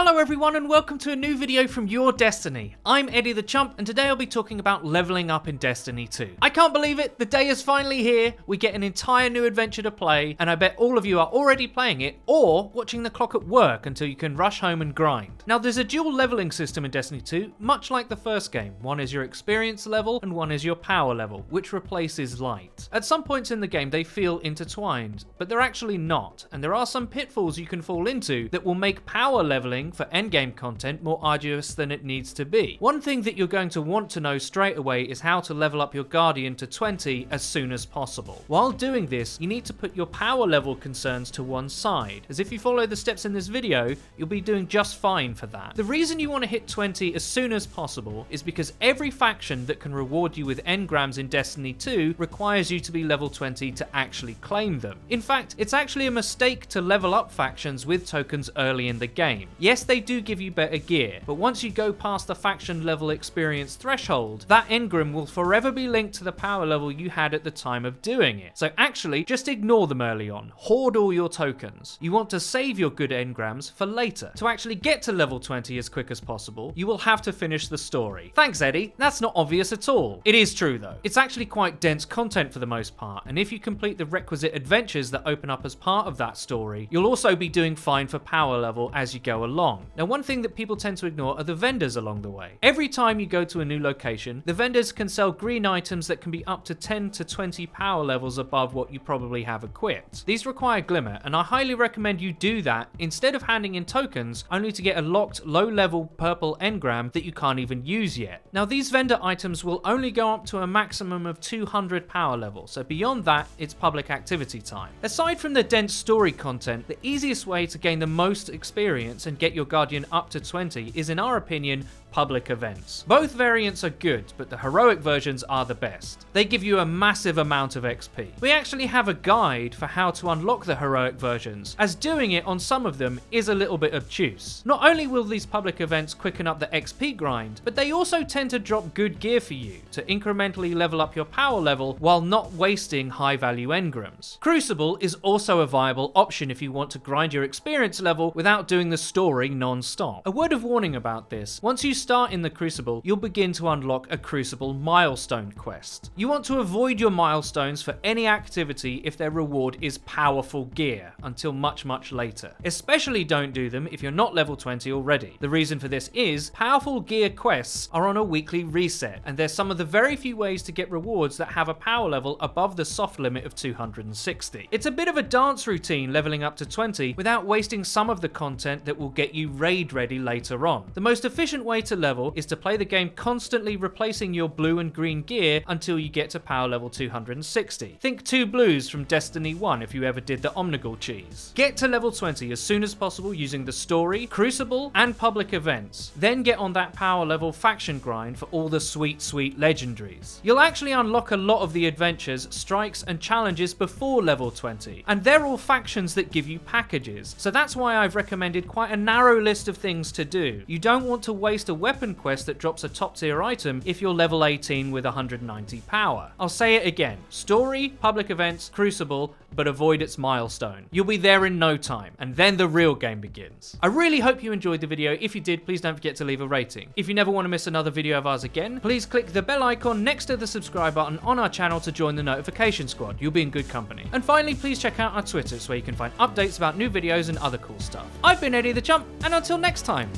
Hello everyone and welcome to a new video from Your Destiny. I'm Eddie the Chump and today I'll be talking about leveling up in Destiny 2. I can't believe it, the day is finally here, we get an entire new adventure to play, and I bet all of you are already playing it or watching the clock at work until you can rush home and grind. Now there's a dual leveling system in Destiny 2, much like the first game. One is your experience level and one is your power level, which replaces light. At some points in the game they feel intertwined, but they're actually not, and there are some pitfalls you can fall into that will make power leveling for endgame content more arduous than it needs to be. One thing that you're going to want to know straight away is how to level up your Guardian to 20 as soon as possible. While doing this, you need to put your power level concerns to one side, as if you follow the steps in this video, you'll be doing just fine for that. The reason you want to hit 20 as soon as possible is because every faction that can reward you with engrams in Destiny 2 requires you to be level 20 to actually claim them. In fact, it's actually a mistake to level up factions with tokens early in the game. Yes, they do give you better gear, but once you go past the faction level experience threshold, that engram will forever be linked to the power level you had at the time of doing it. So actually, just ignore them early on. Hoard all your tokens. You want to save your good engrams for later. To actually get to level 20 as quick as possible, you will have to finish the story. Thanks, Eddie. That's not obvious at all. It is true though. It's actually quite dense content for the most part, and if you complete the requisite adventures that open up as part of that story, you'll also be doing fine for power level as you go along. Now, one thing that people tend to ignore are the vendors along the way. Every time you go to a new location, the vendors can sell green items that can be up to 10 to 20 power levels above what you probably have equipped. These require Glimmer, and I highly recommend you do that instead of handing in tokens only to get a locked low-level purple engram that you can't even use yet. Now, these vendor items will only go up to a maximum of 200 power level, so beyond that, it's public activity time. Aside from the dense story content, the easiest way to gain the most experience and get your Guardian up to 20 is, in our opinion, public events. Both variants are good, but the heroic versions are the best. They give you a massive amount of XP. We actually have a guide for how to unlock the heroic versions, as doing it on some of them is a little bit obtuse. Not only will these public events quicken up the XP grind, but they also tend to drop good gear for you to incrementally level up your power level while not wasting high value engrams. Crucible is also a viable option if you want to grind your experience level without doing the story non-stop. A word of warning about this: once you start in the Crucible, you'll begin to unlock a Crucible milestone quest. You want to avoid your milestones for any activity if their reward is powerful gear until much later. Especially don't do them if you're not level 20 already. The reason for this is powerful gear quests are on a weekly reset, and there's some of the very few ways to get rewards that have a power level above the soft limit of 260. It's a bit of a dance routine leveling up to 20 without wasting some of the content that will get you raid ready later on. The most efficient way to level is to play the game constantly replacing your blue and green gear until you get to power level 260. Think 2 blues from Destiny 1 if you ever did the Omnigul cheese. Get to level 20 as soon as possible using the story, Crucible, and public events. Then get on that power level faction grind for all the sweet legendaries. You'll actually unlock a lot of the adventures, strikes, and challenges before level 20, and they're all factions that give you packages, so that's why I've recommended quite a narrow list of things to do. You don't want to waste a weapon quest that drops a top tier item if you're level 18 with 190 power. I'll say it again: story, public events, Crucible, but avoid its milestone. You'll be there in no time, and then the real game begins. I really hope you enjoyed the video. If you did, please don't forget to leave a rating. If you never want to miss another video of ours again, please click the bell icon next to the subscribe button on our channel to join the notification squad. You'll be in good company. And finally, please check out our Twitters where you can find updates about new videos and other cool stuff. I've been Eddie the Chump, and until next time,